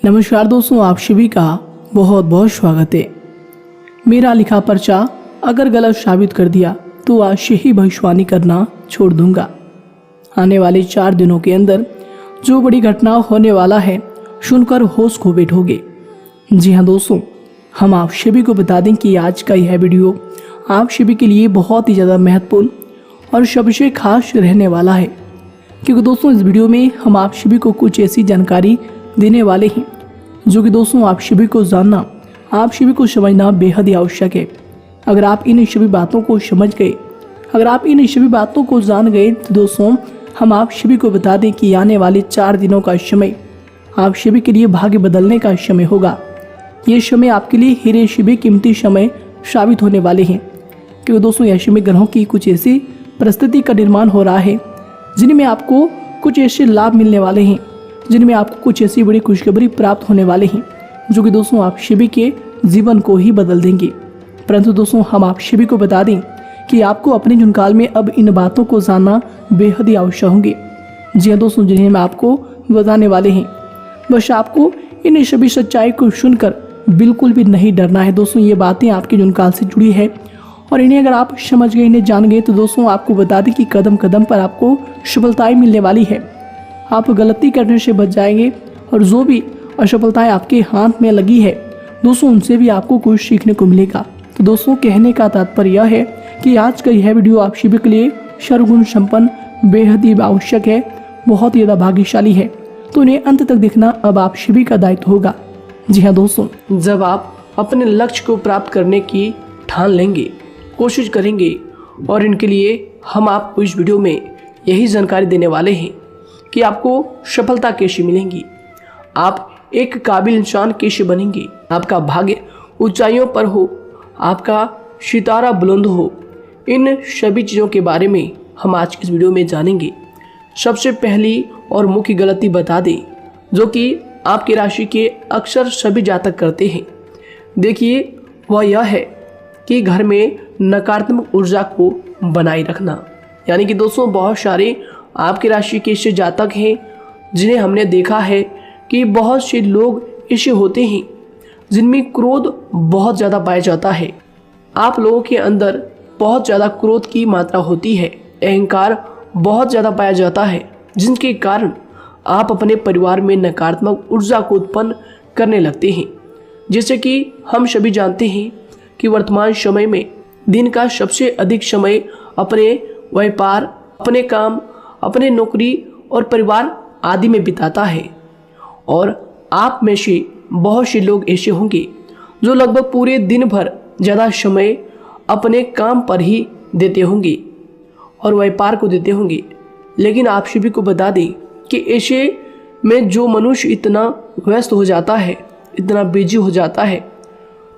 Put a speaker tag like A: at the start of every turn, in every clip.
A: नमस्कार दोस्तों, आप सभी का बहुत बहुत स्वागत है। मेरा लिखा पर्चा अगर गलत साबित कर दिया तो आज से ही भविष्यवाणी करना छोड़ दूंगा। आने वाले 4 दिनों के अंदर जो बड़ी घटना होने वाला है सुनकर होश खो बैठोगे। जी हाँ दोस्तों, हम आप सभी को बता दें कि आज का यह वीडियो आप सभी के लिए बहुत ही ज़्यादा महत्वपूर्ण और सबसे खास रहने वाला है, क्योंकि दोस्तों इस वीडियो में हम आप सभी को कुछ ऐसी जानकारी देने वाले हैं जो कि दोस्तों आप सभी को जानना, आप सभी को समझना बेहद ही आवश्यक है। अगर आप इन सभी बातों को समझ गए, अगर आप इन सभी बातों को जान गए तो दोस्तों हम आप सभी को बता दें कि आने वाले 4 दिनों का समय आप सभी के लिए भाग्य बदलने का समय होगा। ये समय आपके लिए हीरे सभी कीमती समय साबित होने वाले हैं, क्योंकि दोस्तों यह समय ग्रहों की कुछ ऐसी परिस्थिति का निर्माण हो रहा है जिनमें आपको कुछ ऐसे लाभ मिलने वाले हैं, जिनमें आपको कुछ ऐसी बड़ी खुशखबरी प्राप्त होने वाले हैं जो कि दोस्तों आप सभी के जीवन को ही बदल देंगे। परंतु दोस्तों हम आप सभी को बता दें कि आपको अपने जीवन काल में अब इन बातों को जानना बेहद ही आवश्यक होंगे। जी हाँ दोस्तों, जिन्हें मैं आपको बताने वाले हैं, बस आपको इन सभी सच्चाई को सुनकर बिल्कुल भी नहीं डरना है। दोस्तों ये बातें आपके जीवन काल से जुड़ी है और इन्हें अगर आप समझ गए, इन्हें जान गए तो दोस्तों आपको बता दें कि कदम कदम पर आपको सफलताएं मिलने वाली है। आप गलती करने से बच जाएंगे और जो भी असफलताएं आपके हाथ में लगी है दोस्तों उनसे भी आपको कुछ सीखने को मिलेगा। तो दोस्तों कहने का तात्पर्य यह है कि आज का यह वीडियो आप सभी के लिए सर्वगुण संपन्न बेहद ही आवश्यक है, बहुत ही ज़्यादा भाग्यशाली है। तो इन्हें अंत तक देखना अब आप सभी का दायित्व होगा। जी हाँ दोस्तों, जब आप अपने लक्ष्य को प्राप्त करने की ठान लेंगे, कोशिश करेंगे और इनके लिए हम आपको इस वीडियो में यही जानकारी देने वाले हैं कि आपको सफलता कैसे मिलेंगी, आप एक काबिल इंसान कैसे बनेंगे, आपका भाग्य ऊंचाइयों पर हो, आपका सितारा बुलंद हो। इन सभी चीज़ों के बारे में हम आज इस वीडियो में जानेंगे। सबसे पहली और मुख्य गलती बता दें जो कि आपकी राशि के अक्सर सभी जातक करते हैं, देखिए वह यह है कि घर में नकारात्मक ऊर्जा को बनाए रखना। यानी कि दोस्तों बहुत सारे आपकी राशि के ऐसे जातक हैं जिन्हें हमने देखा है कि बहुत से लोग ऐसे होते हैं जिनमें क्रोध बहुत ज़्यादा पाया जाता है। आप लोगों के अंदर बहुत ज़्यादा क्रोध की मात्रा होती है, अहंकार बहुत ज़्यादा पाया जाता है, जिनके कारण आप अपने परिवार में नकारात्मक ऊर्जा को उत्पन्न करने लगते हैं। जैसे कि हम सभी जानते हैं कि वर्तमान समय में दिन का सबसे अधिक समय अपने व्यापार, अपने काम, अपने नौकरी और परिवार आदि में बिताता है। और आप में से बहुत से लोग ऐसे होंगे जो लगभग पूरे दिन भर ज़्यादा समय अपने काम पर ही देते होंगे और व्यापार को देते होंगे। लेकिन आप सभी को बता दें कि ऐसे में जो मनुष्य इतना व्यस्त हो जाता है, इतना बिजी हो जाता है,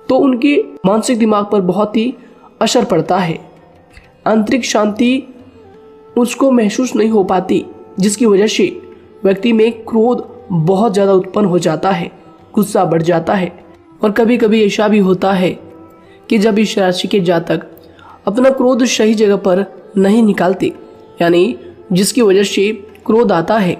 A: तो उनके मानसिक दिमाग पर बहुत ही असर पड़ता है। आंतरिक शांति उसको महसूस नहीं हो पाती, जिसकी वजह से व्यक्ति में क्रोध बहुत ज़्यादा उत्पन्न हो जाता है, गुस्सा बढ़ जाता है। और कभी कभी ऐसा भी होता है कि जब इस राशि के जातक अपना क्रोध सही जगह पर नहीं निकालते, यानी जिसकी वजह से क्रोध आता है,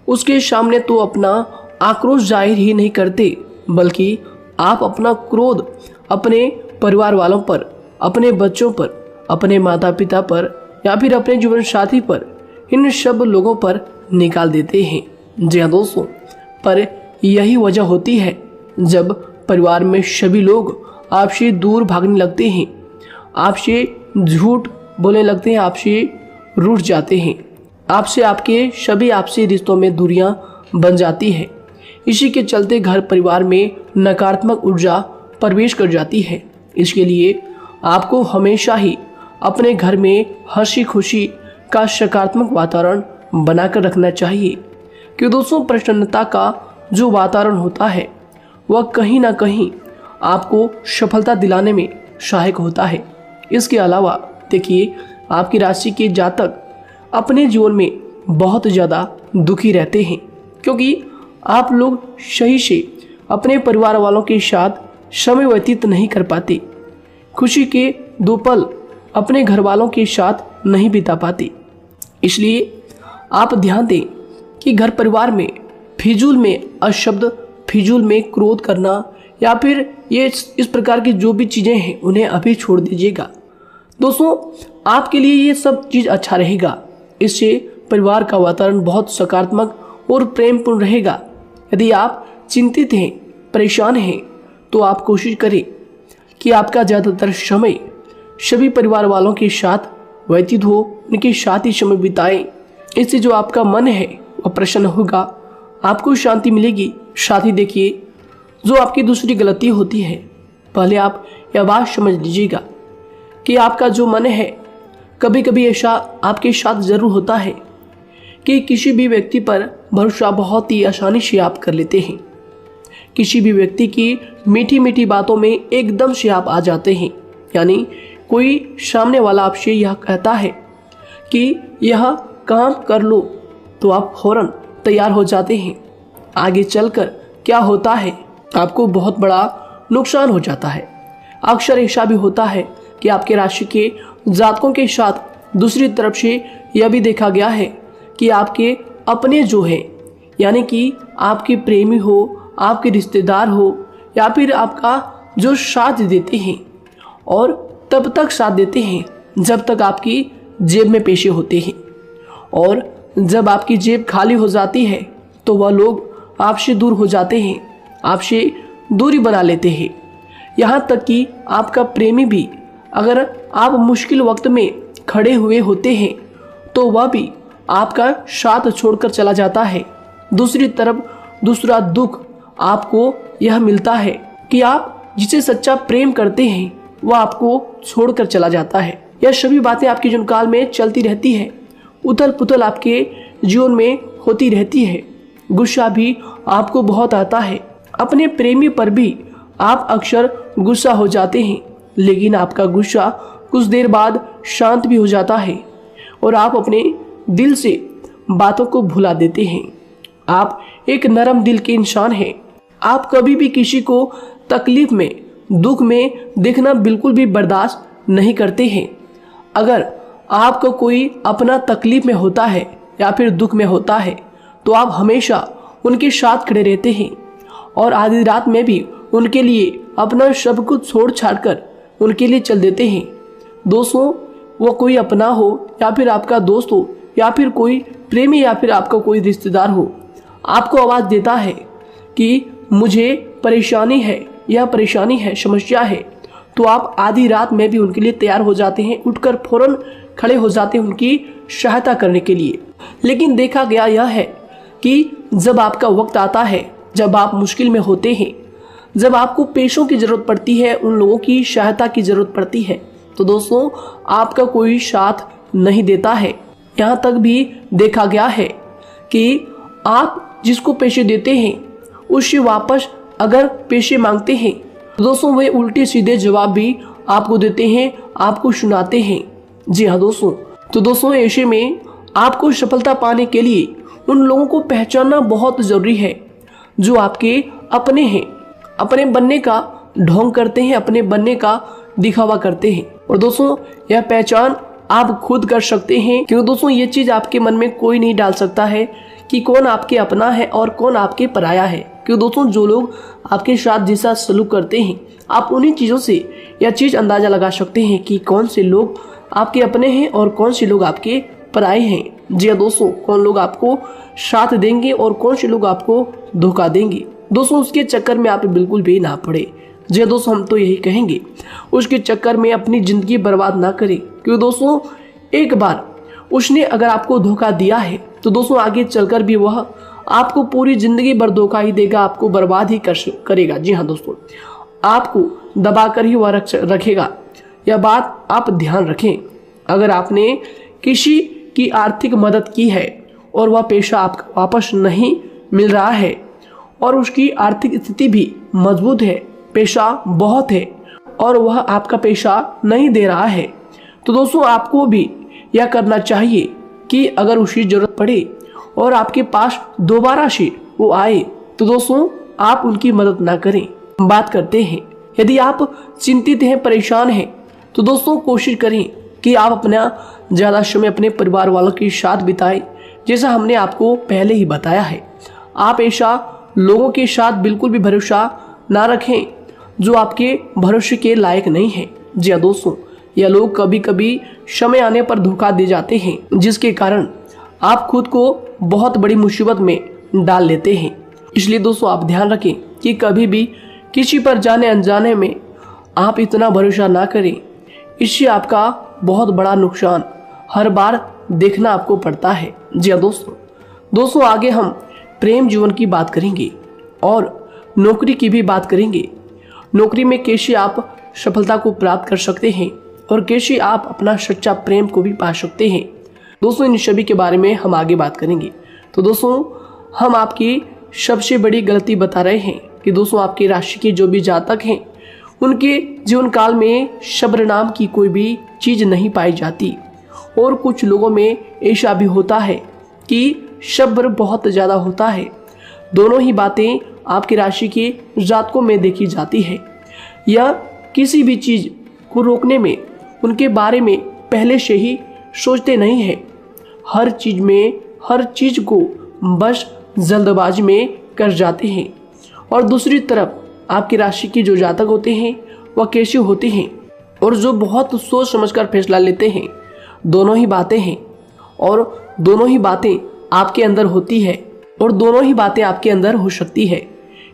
A: उसके सामने तो अपना आक्रोश जाहिर ही नहीं करते, बल्कि आप अपना क्रोध अपने परिवार वालों पर, अपने बच्चों पर, अपने माता पिता पर या फिर अपने जीवन साथी पर, इन सब लोगों पर निकाल देते हैं। जी हाँ दोस्तों, पर यही वजह होती है जब परिवार में सभी लोग आपसे दूर भागने लगते हैं, आपसे झूठ बोलने लगते हैं, आपसे रूठ जाते हैं, आपसे आपके सभी आपसी रिश्तों में दूरियां बन जाती है। इसी के चलते घर परिवार में नकारात्मक ऊर्जा प्रवेश कर जाती है। इसके लिए आपको हमेशा ही अपने घर में हंसी खुशी का सकारात्मक वातावरण बनाकर रखना चाहिए, कि दोस्तों प्रसन्नता का जो वातावरण होता है वह कहीं ना कहीं आपको सफलता दिलाने में सहायक होता है। इसके अलावा देखिए आपकी राशि के जातक अपने जीवन में बहुत ज़्यादा दुखी रहते हैं, क्योंकि आप लोग सही से अपने परिवार वालों के साथ समय व्यतीत नहीं कर पाते, खुशी के 2 पल अपने घर वालों के साथ नहीं बिता पाते। इसलिए आप ध्यान दें कि घर परिवार में फिजूल में अशब्द फिजूल में क्रोध करना या फिर ये इस प्रकार की जो भी चीज़ें हैं उन्हें अभी छोड़ दीजिएगा। दोस्तों, आपके लिए ये सब चीज़ अच्छा रहेगा। इससे परिवार का वातावरण बहुत सकारात्मक और प्रेमपूर्ण रहेगा। यदि आप चिंतित हैं, परेशान हैं, तो आप कोशिश करें कि आपका ज़्यादातर समय सभी परिवार वालों के साथ व्यतीत हो, उनके साथ ही समय बिताएं। इससे जो आपका मन है वह प्रसन्न होगा, आपको शांति मिलेगी। साथ ही देखिए, जो आपकी दूसरी गलती होती है, पहले आप यह बात समझ लीजिएगा कि आपका जो मन है, कभी कभी ऐसा आपके साथ ज़रूर होता है कि किसी भी व्यक्ति पर भरोसा बहुत ही आसानी से आप कर लेते हैं। किसी भी व्यक्ति की मीठी मीठी बातों में एकदम से आप आ जाते हैं। यानी कोई सामने वाला आपसे यह कहता है कि यह काम कर लो, तो आप फौरन तैयार हो जाते हैं। आगे चलकर क्या होता है, आपको बहुत बड़ा नुकसान हो जाता है। अक्सर ऐसा भी होता है कि आपके राशि के जातकों के साथ दूसरी तरफ से यह भी देखा गया है कि आपके अपने जो है, यानी कि आपके प्रेमी हो, आपके रिश्तेदार हो, या फिर आपका जो साथ देते हैं, और तब तक साथ देते हैं जब तक आपकी जेब में पैसे होते हैं, और जब आपकी जेब खाली हो जाती है तो वह लोग आपसे दूर हो जाते हैं, आपसे दूरी बना लेते हैं। यहाँ तक कि आपका प्रेमी भी, अगर आप मुश्किल वक्त में खड़े हुए होते हैं तो वह भी आपका साथ छोड़कर चला जाता है। दूसरी तरफ दूसरा दुख आपको यह मिलता है कि आप जिसे सच्चा प्रेम करते हैं वह आपको छोड़कर चला जाता है। यह सभी बातें आपके जीवन काल में चलती रहती है। उथल पुथल आपके जीवन में होती रहती है। गुस्सा भी आपको बहुत आता है। अपने प्रेमी पर भी आप अक्सर गुस्सा हो जाते हैं, लेकिन आपका गुस्सा कुछ देर बाद शांत भी हो जाता है और आप अपने दिल से बातों को भुला देते हैं। आप एक नरम दिल के इंसान हैं। आप कभी भी किसी को तकलीफ में, दुख में देखना बिल्कुल भी बर्दाश्त नहीं करते हैं। अगर आपको कोई अपना तकलीफ में होता है या फिर दुख में होता है तो आप हमेशा उनके साथ खड़े रहते हैं और आधी रात में भी उनके लिए अपना सब कुछ छोड़ छाड़ कर उनके लिए चल देते हैं। दोस्तों, वो कोई अपना हो या फिर आपका दोस्त हो या फिर कोई प्रेमी या फिर आपका कोई रिश्तेदार हो, आपको आवाज़ देता है कि मुझे परेशानी है, यह परेशानी है, समस्या है, तो आप आधी रात में भी उनके लिए तैयार हो जाते हैं, उठकर फौरन खड़े हो जाते हैं उनकी सहायता करने के लिए। लेकिन देखा गया यह है कि जब आपका वक्त आता है, जब आप मुश्किल में होते हैं, जब आपको पैसों की ज़रूरत पड़ती है, उन लोगों की सहायता की ज़रूरत पड़ती है, तो दोस्तों आपका कोई साथ नहीं देता है। यहाँ तक भी देखा गया है कि आप जिसको पैसे देते हैं उससे वापस अगर पैसे मांगते हैं तो दोस्तों वे उल्टे सीधे जवाब भी आपको देते हैं, आपको सुनाते हैं। जी हाँ दोस्तों, तो दोस्तों ऐसे में आपको सफलता पाने के लिए उन लोगों को पहचानना बहुत ज़रूरी है जो आपके अपने हैं, अपने बनने का ढोंग करते हैं, अपने बनने का दिखावा करते हैं। और दोस्तों यह पहचान आप खुद कर सकते हैं, क्योंकि दोस्तों ये चीज़ आपके मन में कोई नहीं डाल सकता है कि कौन आपके अपना है और कौन आपके पराया है। क्योंकि दोस्तों जो लोग आपके साथ जैसा सलूक करते हैं, आप उन्हीं चीज़ों से यह चीज़ अंदाज़ा लगा सकते हैं कि कौन से लोग आपके अपने हैं और कौन से लोग आपके पराए हैं। जी हाँ दोस्तों, कौन लोग आपको साथ देंगे और कौन से लोग आपको धोखा देंगे। दोस्तों उसके चक्कर में आप बिल्कुल भी ना पड़े। जी दोस्तों, हम तो यही कहेंगे, उसके चक्कर में अपनी ज़िंदगी बर्बाद ना करें, क्योंकि दोस्तों एक बार उसने अगर आपको धोखा दिया है तो दोस्तों आगे चलकर भी वह आपको पूरी ज़िंदगी भर धोखा ही देगा, आपको बर्बाद ही करेगा। जी हाँ दोस्तों, आपको दबा कर ही वह रखेगा। यह बात आप ध्यान रखें। अगर आपने किसी की आर्थिक मदद की है और वह पैसा आपको वापस नहीं मिल रहा है और उसकी आर्थिक स्थिति भी मजबूत है, पैसा बहुत है और वह आपका पैसा नहीं दे रहा है, तो दोस्तों आपको भी यह करना चाहिए कि अगर उसकी ज़रूरत पड़े और आपके पास दोबारा से वो आए तो दोस्तों आप उनकी मदद ना करें। बात करते हैं, यदि आप चिंतित हैं, परेशान हैं, तो दोस्तों कोशिश करें कि आप अपना ज़्यादा समय अपने परिवार वालों के साथ बिताएं, जैसा हमने आपको पहले ही बताया है। आप ऐसा लोगों के साथ बिल्कुल भी भरोसा ना रखें जो आपके भरोसे के लायक नहीं है। जी हाँ दोस्तों, यह लोग कभी कभी समय आने पर धोखा दे जाते हैं, जिसके कारण आप खुद को बहुत बड़ी मुसीबत में डाल लेते हैं। इसलिए दोस्तों आप ध्यान रखें कि कभी भी किसी पर जाने अनजाने में आप इतना भरोसा ना करें, इससे आपका बहुत बड़ा नुकसान हर बार देखना आपको पड़ता है। जी हाँ दोस्तों आगे हम प्रेम जीवन की बात करेंगे और नौकरी की भी बात करेंगे। नौकरी में कैसे आप सफलता को प्राप्त कर सकते हैं और कैसे आप अपना सच्चा प्रेम को भी पा सकते हैं। दोस्तों इन सभी के बारे में हम आगे बात करेंगे। तो दोस्तों हम आपकी सबसे बड़ी गलती बता रहे हैं कि दोस्तों आपकी राशि के जो भी जातक हैं उनके जीवन काल में सब्र नाम की कोई भी चीज नहीं पाई जाती, और कुछ लोगों में ऐसा भी होता है कि सब्र बहुत ज़्यादा होता है। दोनों ही बातें आपकी राशि के जातकों में देखी जाती है। या किसी भी चीज़ को रोकने में उनके बारे में पहले से ही सोचते नहीं है, हर चीज़ को बस जल्दबाजी में कर जाते हैं। और दूसरी तरफ आपकी राशि के जो जातक होते हैं वह कैसे होते हैं और जो बहुत सोच समझकर फैसला लेते हैं। दोनों ही बातें हैं और दोनों ही बातें आपके अंदर होती है और दोनों ही बातें आपके अंदर हो सकती है,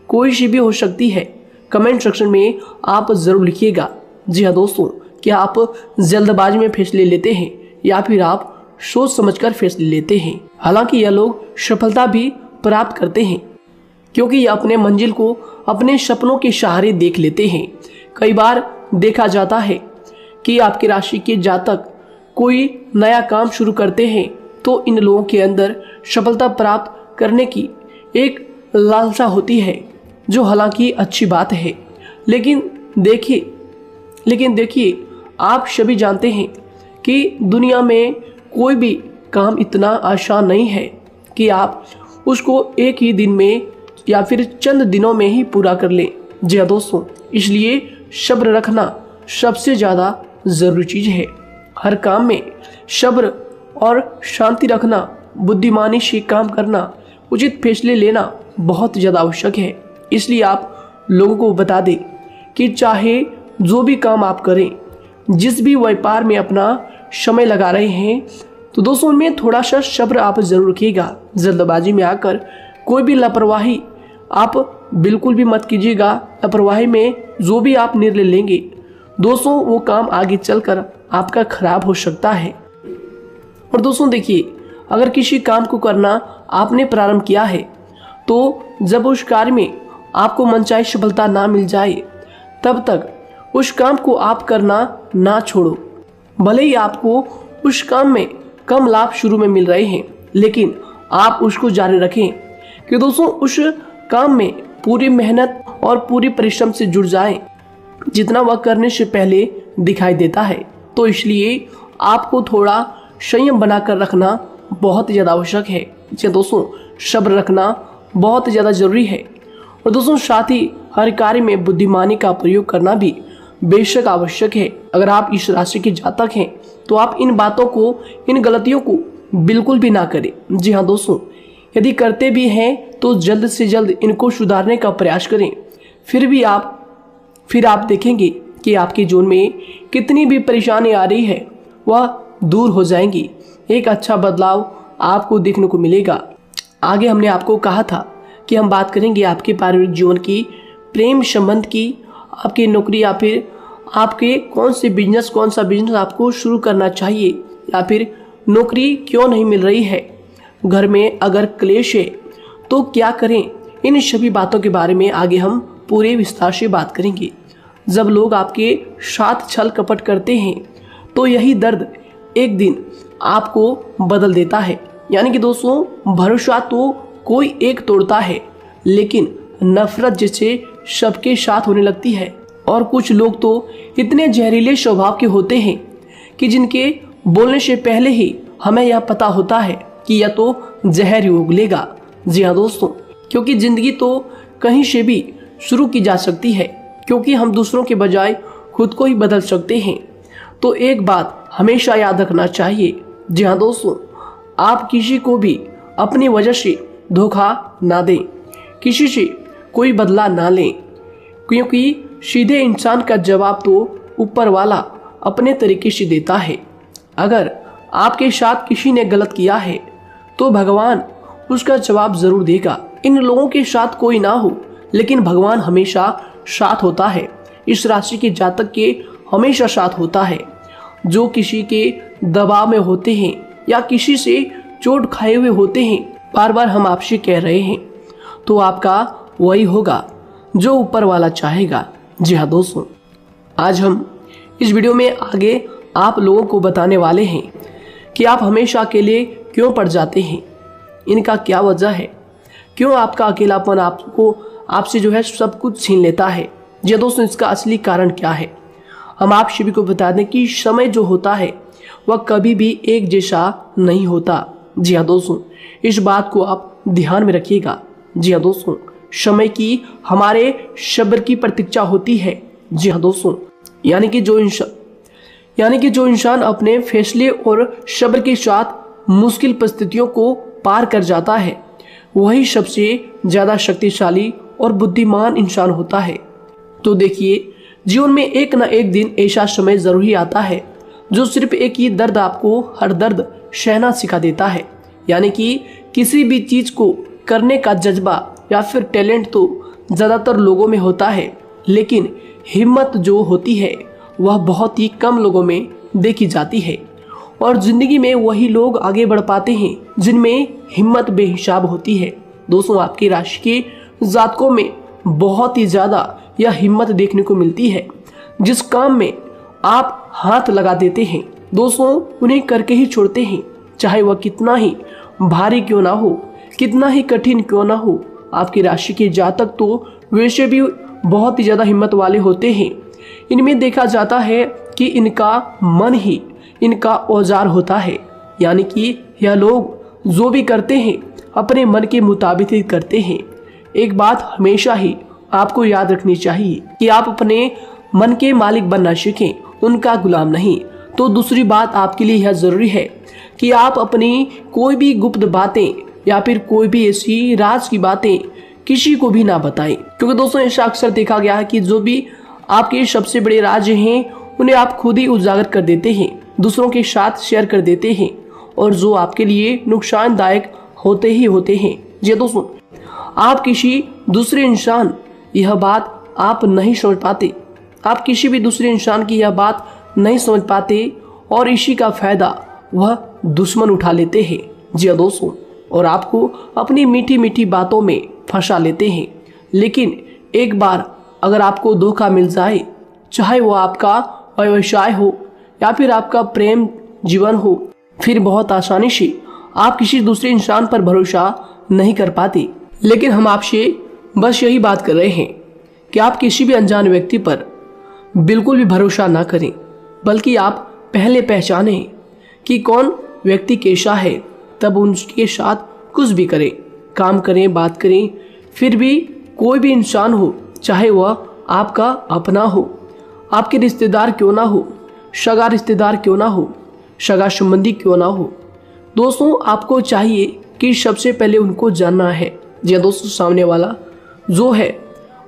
A: कोई सी भी हो सकती है। कमेंट सेक्शन में आप ज़रूर लिखिएगा। जी हाँ दोस्तों, क्या आप जल्दबाजी में फैसले लेते हैं या फिर आप सोच समझकर फैसले लेते हैं। हालांकि यह लोग सफलता भी प्राप्त करते हैं क्योंकि ये अपने मंजिल को अपने सपनों के सहारे देख लेते हैं। कई बार देखा जाता है कि आपकी राशि के जातक कोई नया काम शुरू करते हैं तो इन लोगों के अंदर सफलता प्राप्त करने की एक लालसा होती है, जो हालांकि अच्छी बात है। लेकिन देखिए आप सभी जानते हैं कि दुनिया में कोई भी काम इतना आसान नहीं है कि आप उसको एक ही दिन में या फिर चंद दिनों में ही पूरा कर लें। जी हाँ दोस्तों, इसलिए सब्र रखना सबसे ज़्यादा ज़रूरी चीज़ है। हर काम में सब्र और शांति रखना, बुद्धिमानी से काम करना, उचित फैसले लेना बहुत ज़्यादा आवश्यक है। इसलिए आप लोगों को बता दें कि चाहे जो भी काम आप करें, जिस भी व्यापार में अपना समय लगा रहे हैं, तो दोस्तों उनमें थोड़ा सा सब्र आप जरूर रखिएगा। जल्दबाजी में आकर कोई भी लापरवाही आप बिल्कुल भी मत कीजिएगा। लापरवाही में जो भी आप निर्णय लेंगे दोस्तों वो काम आगे चलकर आपका खराब हो सकता है। और दोस्तों देखिए, अगर किसी काम को करना आपने प्रारंभ किया है तो जब उस कार्य में आपको मनचाही सफलता ना मिल जाए तब तक उस काम को आप करना ना छोड़ो। भले ही आपको उस काम में कम लाभ शुरू में मिल रहे हैं, लेकिन आप उसको जारी रखें कि दोस्तों उस काम में पूरी मेहनत और पूरी परिश्रम से जुड़ जाए जितना वह करने से पहले दिखाई देता है। तो इसलिए आपको थोड़ा संयम बनाकर रखना बहुत ज़्यादा आवश्यक है। जी दोस्तों, सब्र रखना बहुत ज़्यादा जरूरी है। और दोस्तों साथ ही हर कार्य में बुद्धिमानी का प्रयोग करना भी बेशक आवश्यक है। अगर आप इस राशि के जातक हैं तो आप इन बातों को, इन गलतियों को बिल्कुल भी ना करें। जी हाँ दोस्तों, यदि करते भी हैं तो जल्द से जल्द इनको सुधारने का प्रयास करें। फिर आप देखेंगे कि आपके जीवन में कितनी भी परेशानी आ रही है वह दूर हो जाएंगी। एक अच्छा बदलाव आपको देखने को मिलेगा। आगे हमने आपको कहा था कि हम बात करेंगे आपके पारिवारिक जीवन की, प्रेम संबंध की, आपकी नौकरी या फिर आपके कौन सा बिजनेस आपको शुरू करना चाहिए, या फिर नौकरी क्यों नहीं मिल रही है, घर में अगर क्लेश है तो क्या करें। इन सभी बातों के बारे में आगे हम पूरे विस्तार से बात करेंगे। जब लोग आपके साथ छल कपट करते हैं तो यही दर्द एक दिन आपको बदल देता है। यानी कि दोस्तों भरोसा तो कोई एक तोड़ता है, लेकिन नफरत जैसे सबके साथ होने लगती है। और कुछ लोग तो इतने जहरीले स्वभाव के होते हैं कि जिनके बोलने से पहले ही हमें यह पता होता है कि यह तो जहर ही उगलेगा। जी हाँ दोस्तों, क्योंकि जिंदगी तो कहीं से भी शुरू की जा सकती है, क्योंकि हम दूसरों के बजाय खुद को ही बदल सकते हैं। तो एक बात हमेशा याद रखना चाहिए। जी हाँ दोस्तों, आप किसी को भी अपनी वजह से धोखा ना दें। किसी से कोई बदला ना लें, क्योंकि सीधे इंसान का जवाब तो ऊपर वाला अपने तरीके से देता है। अगर आपके साथ किसी ने गलत किया है तो भगवान उसका जवाब जरूर देगा। इन लोगों के साथ कोई ना हो, लेकिन भगवान हमेशा साथ होता है। इस राशि के जातक के हमेशा साथ होता है। जो किसी के दबाव में होते हैं या किसी से चोट खाए हुए होते हैं, बार बार हम आपसे कह रहे हैं, तो आपका वही होगा जो ऊपर वाला चाहेगा। जी हाँ दोस्तों, आज हम इस वीडियो में आगे आप लोगों को बताने वाले हैं कि आप हमेशा अकेले क्यों पड़ जाते हैं, इनका क्या वजह है, क्यों आपका अकेलापन आपसे जो है सब कुछ छीन लेता है। जी दोस्तों, इसका असली कारण क्या है हम आप सभी को बता दें कि समय जो होता है वह कभी भी एक जैसा नहीं होता। जी हाँ दोस्तों, इस बात को आप ध्यान में रखिएगा। जी हाँ दोस्तों, समय की हमारे सब्र की प्रतीक्षा होती है। जी हाँ दोस्तों, यानी कि जो इंसान अपने फैसले और सब्र के साथ मुश्किल परिस्थितियों को पार कर जाता है, वही सबसे ज्यादा शक्तिशाली और बुद्धिमान इंसान होता है। तो देखिए, जीवन में एक न एक दिन ऐसा समय जरूर ही आता है जो सिर्फ एक ही दर्द आपको हर दर्द सहना सिखा देता है। यानी कि किसी भी चीज को करने का जज्बा या फिर टैलेंट तो ज्यादातर लोगों में होता है, लेकिन हिम्मत जो होती है वह बहुत ही कम लोगों में देखी जाती है। और जिंदगी में वही लोग आगे बढ़ पाते हैं जिनमें हिम्मत बेहिसाब होती है। दोस्तों, आपकी राशि के जातकों में बहुत ही ज्यादा यह हिम्मत देखने को मिलती है। जिस काम में आप हाथ लगा देते हैं दोस्तों, उन्हें करके ही छोड़ते हैं, चाहे वह कितना ही भारी क्यों ना हो, कितना ही कठिन क्यों ना हो। आपकी राशि के जातक तो वैसे भी बहुत ही ज्यादा हिम्मत वाले होते हैं। इनमें देखा जाता है कि इनका मन ही इनका औजार होता है। यानी कि यह लोग जो भी करते हैं अपने मन के मुताबिक ही करते हैं। एक बात हमेशा ही आपको याद रखनी चाहिए कि आप अपने मन के मालिक बनना सीखें, उनका गुलाम नहीं। तो दूसरी बात आपके लिए यह जरूरी है कि आप अपनी कोई भी गुप्त बातें या फिर कोई भी ऐसी राज की बातें किसी को भी ना बताएं, क्योंकि दोस्तों ऐसा अक्सर देखा गया है कि जो भी आपके सबसे बड़े राज हैं उन्हें आप खुद ही उजागर कर देते हैं, दूसरों के साथ शेयर कर देते हैं, और जो आपके लिए नुकसानदायक होते ही होते हैं। जी दोस्तों, आप किसी दूसरे इंसान यह बात आप नहीं समझ पाते, आप किसी भी दूसरे इंसान की यह बात नहीं समझ पाते, और इसी का फायदा वह दुश्मन उठा लेते हैं। जी दोस्तों, और आपको अपनी मीठी मीठी बातों में फंसा लेते हैं। लेकिन एक बार अगर आपको धोखा मिल जाए, चाहे वो आपका व्यवसाय हो या फिर आपका प्रेम जीवन हो, फिर बहुत आसानी से आप किसी दूसरे इंसान पर भरोसा नहीं कर पाते। लेकिन हम आपसे बस यही बात कर रहे हैं कि आप किसी भी अनजान व्यक्ति पर बिल्कुल भी भरोसा ना करें, बल्कि आप पहले पहचानें कि कौन व्यक्ति कैसा है, तब उनके साथ कुछ भी करें, काम करें, बात करें। फिर भी कोई भी इंसान हो, चाहे वह आपका अपना हो, आपके रिश्तेदार क्यों ना हो, सगा रिश्तेदार क्यों ना हो, सगा संबंधी क्यों ना हो, दोस्तों आपको चाहिए कि सबसे पहले उनको जानना है जी दोस्तों, सामने वाला जो है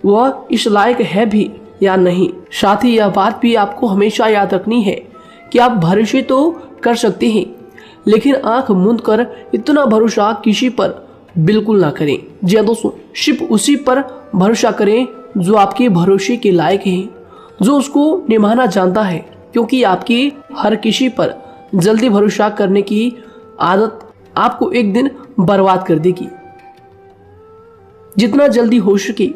A: वह इस लायक है भी या नहीं। साथ ही यह बात भी आपको हमेशा याद रखनी है कि आप भरोसे तो कर सकते हैं, लेकिन आंख मूंद कर इतना भरोसा किसी पर बिल्कुल ना करें। जी दोस्तों, सिर्फ उसी पर भरोसा करें जो आपके भरोसे के लायक है, जो उसको निभाना जानता है, क्योंकि आपकी हर किसी पर जल्दी भरोसा करने की आदत आपको एक दिन बर्बाद कर देगी। जितना जल्दी हो सके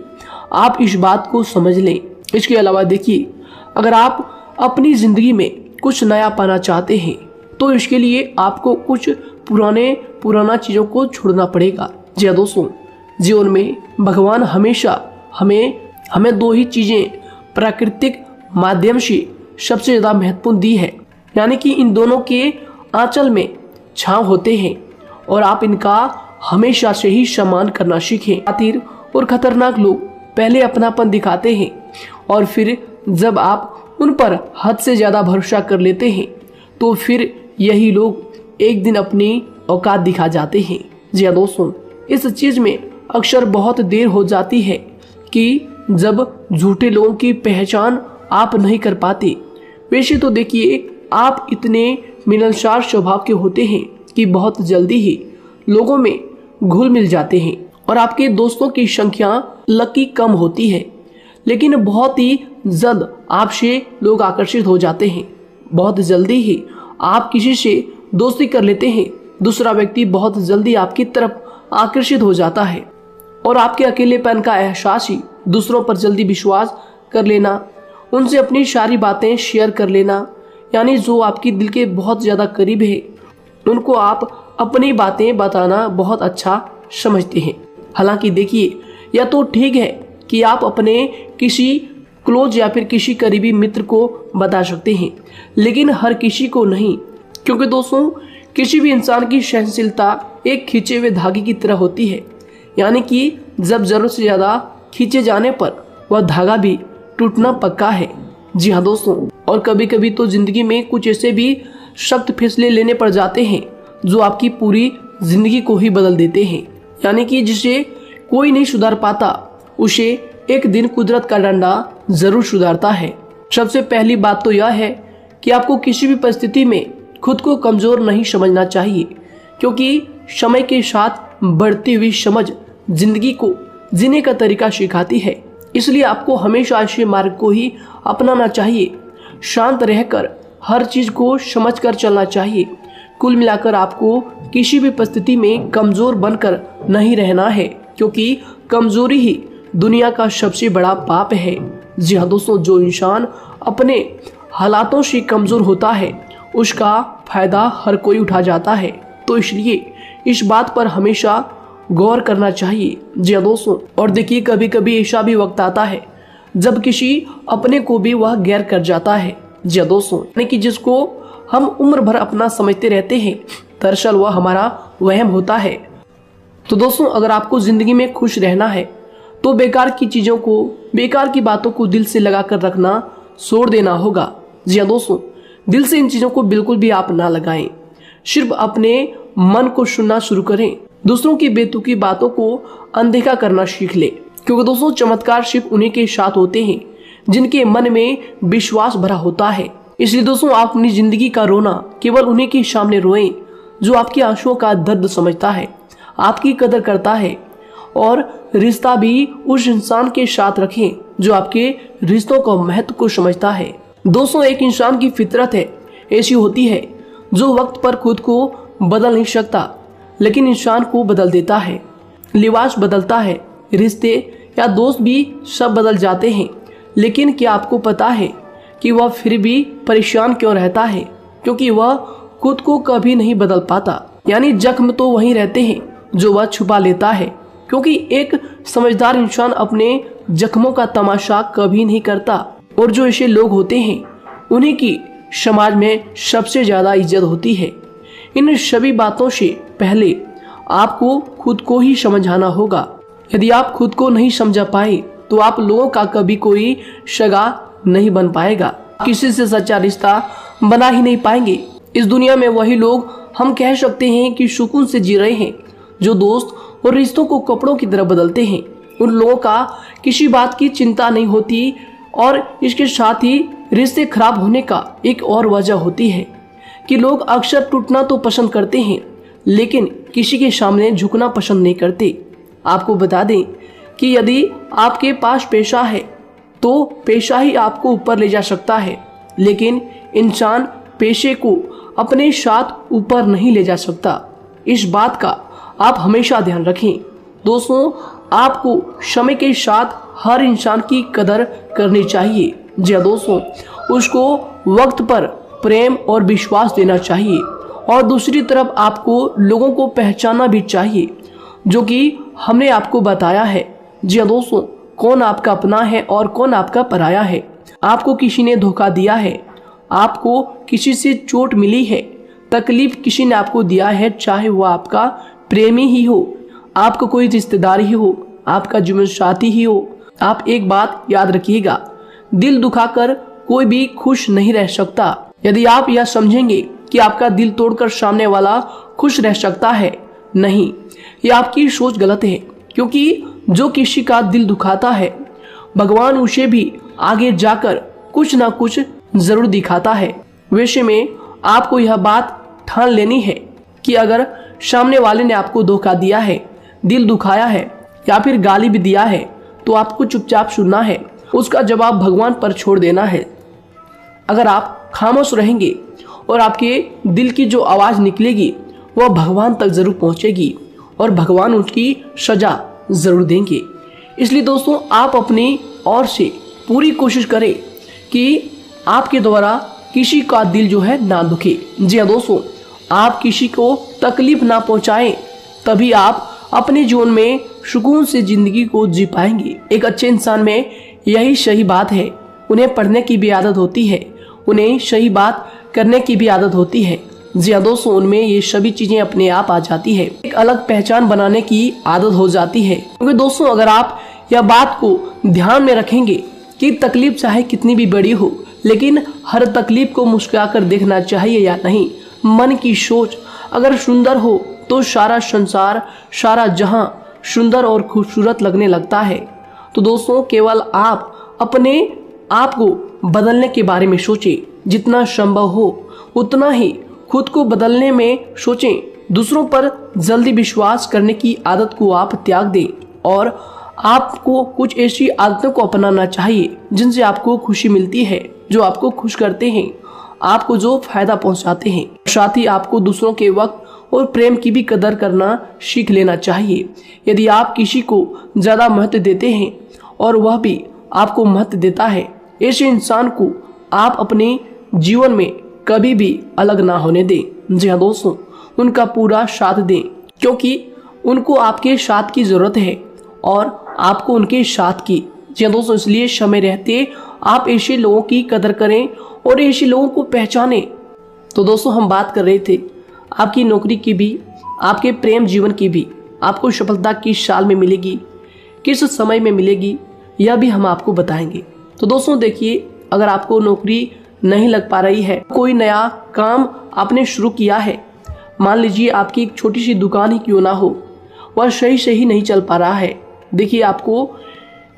A: आप इस बात को समझ लें। इसके अलावा देखिए, अगर आप अपनी जिंदगी में कुछ नया पाना चाहते हैं तो इसके लिए आपको कुछ पुराना चीजों को छोड़ना पड़ेगा। जी दोस्तों, जीवन में भगवान हमेशा हमें दो ही चीजें प्राकृतिक माध्यम से सबसे ज्यादा महत्वपूर्ण दी है, यानी कि इन दोनों के आंचल में छांव होते हैं, और आप इनका हमेशा से ही सम्मान करना सीखें। शातिर और खतरनाक लोग पहले अपनापन दिखाते हैं, और फिर जब आप उन पर हद से ज्यादा भरोसा कर लेते हैं तो फिर यही लोग एक दिन अपनी औकात दिखा जाते हैं। जी हाँ दोस्तों, इस चीज में अक्सर बहुत देर हो जाती है कि जब झूठे लोगों की पहचान आप नहीं कर पाते। वैसे तो देखिए, आप इतने मिलनसार स्वभाव के होते हैं कि बहुत जल्दी ही लोगों में घुल मिल जाते हैं और आपके दोस्तों की संख्या लकी कम होती है, लेकिन बहुत ही जल्द आपसे लोग आकर्षित हो जाते हैं। बहुत जल्दी ही आप किसी से दोस्ती कर लेते हैं, दूसरा व्यक्ति बहुत जल्दी आपकी तरफ आकर्षित हो जाता है और आपके अकेलेपन का एहसास ही दूसरों पर जल्दी विश्वास कर लेना, उनसे अपनी सारी बातें शेयर कर लेना, यानी जो आपकी दिल के बहुत ज़्यादा करीब है उनको आप अपनी बातें बताना बहुत अच्छा समझते हैं। हालांकि देखिए, यह तो ठीक है कि आप अपने किसी क्लोज या फिर किसी करीबी मित्र को बता सकते हैं, लेकिन हर किसी को नहीं, क्योंकि दोस्तों किसी भी इंसान की सहनशीलता एक खींचे हुए धागे की तरह होती है, यानी कि जब जरूरत से ज़्यादा खींचे जाने पर वह धागा भी टूटना पक्का है। जी हाँ दोस्तों, और कभी कभी तो जिंदगी में कुछ ऐसे भी सख्त फैसले लेने पड़ जाते हैं जो आपकी पूरी जिंदगी को ही बदल देते हैं, यानी कि जिसे कोई नहीं सुधार पाता उसे एक दिन कुदरत का डंडा जरूर सुधारता है। सबसे पहली बात तो यह है कि आपको किसी भी परिस्थिति में खुद को कमजोर नहीं समझना चाहिए, क्योंकि समय के साथ बढ़ती हुई समझ जिंदगी को जीने का तरीका सिखाती है। इसलिए आपको हमेशा ऐसे मार्ग को ही अपनाना चाहिए, शांत रहकर हर चीज को समझकर चलना चाहिए। कुल मिलाकर आपको किसी भी परिस्थिति में कमजोर बनकर नहीं रहना है, क्योंकि कमजोरी ही दुनिया का सबसे बड़ा पाप है। जी हाँ दोस्तों, जो इंसान अपने हालातों से कमजोर होता है उसका फायदा हर कोई उठा जाता है, तो इसलिए इस बात पर हमेशा गौर करना चाहिए। जी हाँ दोस्तों, और देखिए कभी कभी ऐसा भी वक्त आता है जब किसी अपने को भी वह गैर कर जाता है। जी हाँ दोस्तों, यानी कि जिसको हम उम्र भर अपना समझते रहते हैं, दरअसल वह हमारा वहम होता है। तो दोस्तों, अगर आपको जिंदगी में खुश रहना है तो बेकार की चीजों को, बेकार की बातों को दिल से लगा कर रखना छोड़ देना होगा। जी हाँ दोस्तों, दिल से इन चीजों को बिल्कुल भी आप ना लगाएं, सिर्फ अपने मन को सुनना शुरू करें। दूसरों की बेतुकी बातों को अनदेखा करना सीख ले, क्योंकि दोस्तों चमत्कार सिर्फ उन्हीं के साथ होते हैं जिनके मन में विश्वास भरा होता है। इसलिए दोस्तों, आप अपनी जिंदगी का रोना केवल उन्हीं के सामने रोएं जो आपके आंसुओं का दर्द समझता है, आपकी कदर करता है, और रिश्ता भी उस इंसान के साथ रखें जो आपके रिश्तों का महत्व को समझता है। दोस्तों, एक इंसान की फितरत है ऐसी होती है जो वक्त पर खुद को बदल नहीं सकता, लेकिन इंसान को बदल देता है। लिबास बदलता है, रिश्ते या दोस्त भी सब बदल जाते हैं, लेकिन क्या आपको पता है कि वह फिर भी परेशान क्यों रहता है? क्योंकि वह खुद को कभी नहीं बदल पाता। यानी जख्म तो वहीं रहते हैं जो वह छुपा लेता है, क्योंकि एक समझदार इंसान अपने जख्मों का तमाशा कभी नहीं करता, और जो ऐसे लोग होते हैं उन्हीं की समाज में सबसे ज्यादा इज्जत होती है। इन सभी बातों से पहले आपको खुद को ही समझाना होगा। यदि आप खुद को नहीं समझा पाए तो आप लोगों का कभी कोई सगा नहीं बन पाएगा, किसी से सच्चा रिश्ता बना ही नहीं पाएंगे। इस दुनिया में वही लोग हम कह सकते हैं कि सुकून से जी रहे हैं जो दोस्त और रिश्तों को कपड़ों की तरह बदलते हैं। उन लोगों का किसी बात की चिंता नहीं होती, और इसके साथ ही रिश्ते खराब होने का एक और वजह होती है कि लोग अक्सर टूटना तो पसंद करते हैं, लेकिन किसी के सामने झुकना पसंद नहीं करते। आपको बता दें कि यदि आपके पास पैसा है तो पैसा ही आपको ऊपर ले जा सकता है, लेकिन इंसान पैसे को अपने साथ ऊपर नहीं ले जा सकता। इस बात का आप हमेशा ध्यान रखें। दोस्तों, आपको समय के साथ हर इंसान की कदर करनी चाहिए। जी हाँ दोस्तों, उसको वक्त पर प्रेम और विश्वास देना चाहिए, और दूसरी तरफ आपको लोगों को पहचानना भी चाहिए, जो कि हमने आपको बताया है। जी हाँ दोस्तों, कौन आपका अपना है और कौन आपका पराया है। आपको किसी ने धोखा दिया है, आपको किसी से चोट मिली है, तकलीफ किसी ने आपको दिया है, चाहे वह आपका प्रेमी ही हो, आपका कोई रिश्तेदार ही हो, आपका जीवन साथी ही हो। आप एक बात याद रखिएगा, दिल दुखाकर कोई भी खुश नहीं रह सकता। यदि आप यह समझेंगे कि आपका दिल तोड़कर सामने वाला खुश रह सकता है, नहीं, यह आपकी सोच गलत है, क्योंकि जो किसी का दिल दुखाता है भगवान उसे भी आगे जाकर कुछ ना कुछ जरूर दिखाता है। वैसे में आपको यह बात ठान लेनी है कि अगर सामने वाले ने आपको धोखा दिया है, दिल दुखाया है या फिर गाली भी दिया है तो आपको चुपचाप सुनना है, उसका जवाब भगवान पर छोड़ देना है। अगर आप खामोश रहेंगे और आपके दिल की जो आवाज़ निकलेगी वह भगवान तक जरूर पहुंचेगी और भगवान उसकी सजा जरूर देंगे। इसलिए दोस्तों आप अपनी ओर से पूरी कोशिश करें कि आपके द्वारा किसी का दिल जो है ना दुखे। जी हाँ दोस्तों, आप किसी को तकलीफ ना पहुंचाएं, तभी आप अपने जीवन में सुकून से जिंदगी को जी पाएंगे। एक अच्छे इंसान में यही सही बात है, उन्हें पढ़ने की भी आदत होती है, उन्हें सही बात करने की भी आदत होती है। जी हाँ दोस्तों, उनमें ये सभी चीजें अपने आप आ जाती है, एक अलग पहचान बनाने की आदत हो जाती है। क्योंकि दोस्तों अगर आप यह बात को ध्यान में रखेंगे कि तकलीफ चाहे कितनी भी बड़ी हो, लेकिन हर तकलीफ को मुस्कुराकर देखना चाहिए या नहीं। मन की सोच अगर सुंदर हो तो सारा संसार, सारा जहां सुंदर और खूबसूरत लगने लगता है। तो दोस्तों केवल आप अपने आप को बदलने के बारे में सोचें, जितना संभव हो उतना ही खुद को बदलने में सोचें। दूसरों पर जल्दी विश्वास करने की आदत को आप त्याग दें और आपको कुछ ऐसी आदतों को अपनाना चाहिए जिनसे आपको खुशी मिलती है, जो आपको खुश करते हैं, आपको जो फायदा पहुंचाते हैं। साथ ही आपको दूसरों के वक्त और प्रेम की भी कदर करना सीख लेना चाहिए। यदि आप किसी को ज़्यादा महत्व देते हैं और वह भी आपको महत्व देता है, ऐसे इंसान को आप अपने जीवन में कभी भी अलग ना होने दें। जी हाँ दोस्तों, उनका पूरा साथ दें, क्योंकि उनको आपके साथ की ज़रूरत है और आपको उनके साथ की। जी हाँ दोस्तों, इसलिए समय रहते आप ऐसे लोगों की कदर करें और ऐसे लोगों को पहचानें। तो दोस्तों हम बात कर रहे थे आपकी नौकरी की भी, आपके प्रेम जीवन की भी। आपको सफलता किस साल में मिलेगी, किस समय में मिलेगी, यह भी हम आपको बताएंगे। तो दोस्तों देखिए, अगर आपको नौकरी नहीं लग पा रही है, कोई नया काम आपने शुरू किया है, मान लीजिए आपकी एक छोटी सी दुकान ही क्यों ना हो, वह सही नहीं चल पा रहा है। देखिए आपको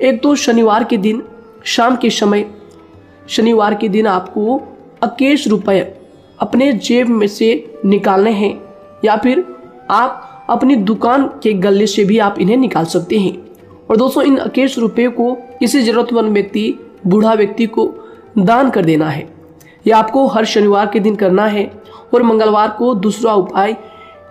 A: एक तो शनिवार के दिन शाम के समय, शनिवार के दिन आपको 21 रुपये अपने जेब में से निकालने हैं, या फिर आप अपनी दुकान के गले से भी आप इन्हें निकाल सकते हैं। और दोस्तों इन 21 रुपये को किसी जरूरतमंद व्यक्ति, बूढ़ा व्यक्ति को दान कर देना है। यह आपको हर शनिवार के दिन करना है और मंगलवार को दूसरा उपाय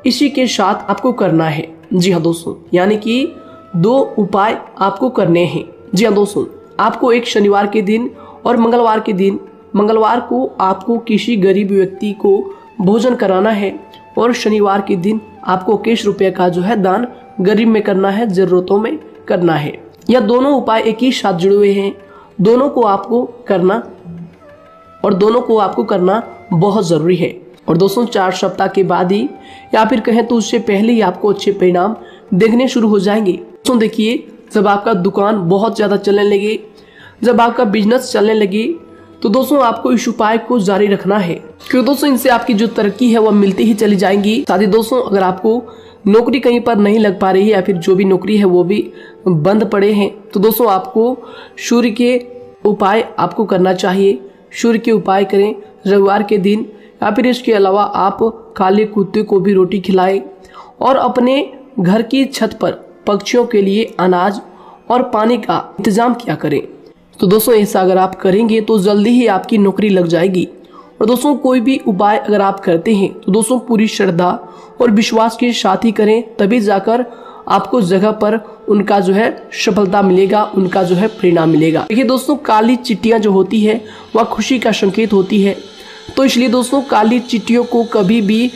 A: इसी के साथ आपको करना है। जी हाँ दोस्तों, यानी कि 2 उपाय आपको करने हैं। जी हाँ दोस्तों, आपको एक शनिवार के दिन और मंगलवार के दिन, मंगलवार को आपको किसी गरीब व्यक्ति को भोजन कराना है और शनिवार के दिन आपको 21 रुपये का जो है दान गरीब में करना है, जरूरतों में करना है। यह दोनों उपाय एक ही साथ जुड़े हुए हैं, दोनों को आपको करना और दोनों को आपको करना बहुत ज़रूरी है। और दोस्तों 4 सप्ताह के बाद ही, या फिर कहें तो उससे पहले ही आपको अच्छे परिणाम देखने शुरू हो जाएंगे। दोस्तों देखिए, जब आपका दुकान बहुत ज़्यादा चलने लगे, जब आपका बिजनेस चलने लगे, तो दोस्तों आपको इस उपाय को जारी रखना है, क्योंकि दोस्तों इनसे आपकी जो तरक्की है वह मिलती ही चली जाएंगी। साथ ही दोस्तों अगर आपको नौकरी कहीं पर नहीं लग पा रही है या फिर जो भी नौकरी है वो भी बंद पड़े हैं, तो दोस्तों आपको सूर्य के उपाय आपको करना चाहिए। सूर्य के उपाय करें रविवार के दिन, या फिर इसके अलावा आप काले कुत्ते को भी रोटी खिलाएं और अपने घर की छत पर पक्षियों के लिए अनाज और पानी का इंतजाम किया करें। तो दोस्तों ऐसा अगर आप करेंगे तो जल्दी ही आपकी नौकरी लग जाएगी। और दोस्तों कोई भी उपाय अगर आप करते हैं तो दोस्तों पूरी श्रद्धा और विश्वास के साथ ही करें, तभी जाकर आपको जगह पर उनका जो है सफलता मिलेगा, उनका जो है परिणाम मिलेगा। देखिए दोस्तों, काली चिट्टियां जो होती है वह खुशी का संकेत होती है, तो इसलिए दोस्तों काली चिट्टियों को कभी भी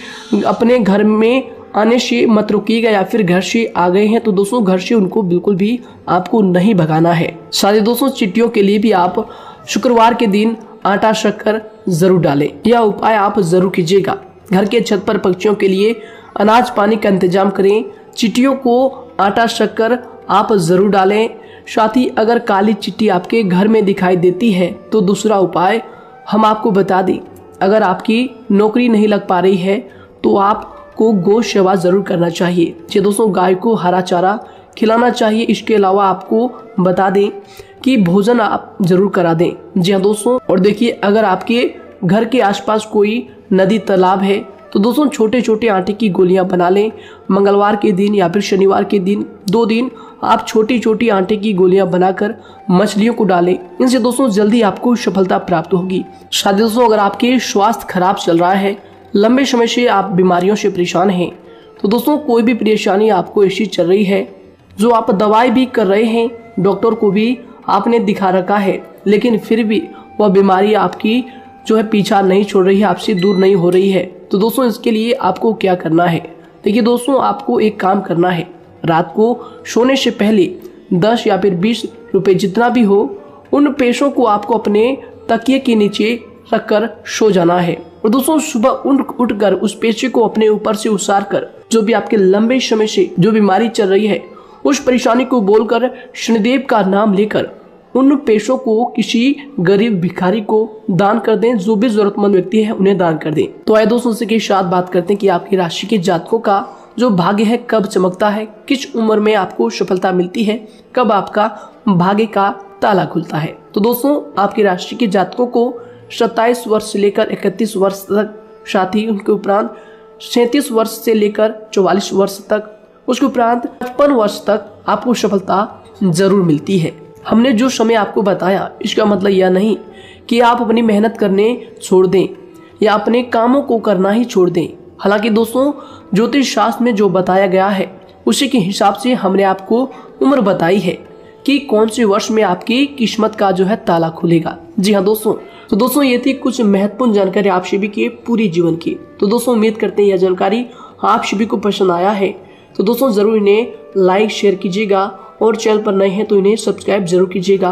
A: अपने घर में आने से मत रोकिएगा, या फिर घर से आ गए हैं तो दोस्तों घर से उनको बिल्कुल भी आपको नहीं भगाना है। साथ ही दोस्तों चिट्टियों के लिए भी आप शुक्रवार के दिन आटा शक्कर जरूर डालें, यह उपाय आप जरूर कीजिएगा। घर के छत पर पक्षियों के लिए अनाज पानी का इंतजाम करें, चिट्टियों को आटा शक्कर आप जरूर डालें। साथ ही अगर काली चिट्टी आपके घर में दिखाई देती है तो दूसरा उपाय हम आपको बता दें, अगर आपकी नौकरी नहीं लग पा रही है तो आपको गौ सेवा जरूर करना चाहिए। जी दोस्तों, गाय को हरा चारा खिलाना चाहिए। इसके अलावा आपको बता दें कि भोजन आप जरूर करा दें। जी हाँ दोस्तों, और देखिए अगर आपके घर के आसपास कोई नदी तालाब है तो दोस्तों छोटे छोटे आटे की गोलियां बना लें। मंगलवार के दिन या फिर शनिवार के दिन 2 दिन आप छोटी छोटी आटे की गोलियां बनाकर मछलियों को डालें। इनसे दोस्तों जल्दी आपको सफलता प्राप्त होगी। साथ ही दोस्तों अगर आपके स्वास्थ्य खराब चल रहा है, लंबे समय से आप बीमारियों से परेशान हैं, तो दोस्तों कोई भी परेशानी आपको ऐसी चल रही है जो आप दवाई भी कर रहे हैं, डॉक्टर को भी आपने दिखा रखा है, लेकिन फिर भी वह बीमारी आपकी जो है पीछा नहीं छोड़ रही है, आपसे दूर नहीं हो रही है, तो दोस्तों इसके लिए आपको क्या करना है। देखिए दोस्तों, आपको एक काम करना है। रात को सोने से पहले 10 या फिर 20 रुपए जितना भी हो, उन पैसों को आपको अपने तकिए के नीचे रखकर सो जाना है। और दोस्तों सुबह उठकर उस पैसे को अपने ऊपर से उतार कर जो भी आपके लंबे समय से जो बीमारी चल रही है उस परेशानी को बोलकर शनिदेव का नाम लेकर उन पैसों को किसी गरीब भिखारी को दान कर दें। जो भी जरूरतमंद व्यक्ति है उन्हें दान कर दें। तो आइए दोस्तों उसी के साथ बात करते हैं कि आपकी राशि के जातकों का जो भाग्य है कब चमकता है, किस उम्र में आपको सफलता मिलती है, कब आपका भाग्य का ताला खुलता है। तो दोस्तों आपकी राशि के जातकों को 27 वर्ष से लेकर 31 वर्ष तक, साथ ही उनके उपरांत 37 वर्ष से लेकर 44 वर्ष तक, उसके उपरांत 55 वर्ष तक आपको सफलता जरूर मिलती है। हमने जो समय आपको बताया इसका मतलब यह नहीं कि आप अपनी मेहनत करने छोड़ दें या अपने कामों को करना ही छोड़ दें। हालांकि दोस्तों ज्योतिष शास्त्र में जो बताया गया है उसी के हिसाब से हमने आपको उम्र बताई है कि कौन से वर्ष में आपकी किस्मत का जो है ताला खुलेगा। जी हाँ दोस्तों, तो दोस्तों ये थी कुछ महत्वपूर्ण जानकारी आप सभी के पूरे जीवन की। तो दोस्तों उम्मीद करते हैं यह जानकारी आप सभी को पसंद आया है। तो दोस्तों जरूर इन्हें लाइक शेयर कीजिएगा और चैनल पर नए हैं तो इन्हें सब्सक्राइब जरूर कीजिएगा,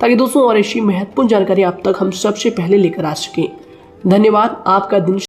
A: ताकि दोस्तों और ऐसी महत्वपूर्ण जानकारी आप तक हम सबसे पहले लेकर आ सकें। धन्यवाद। आपका दिन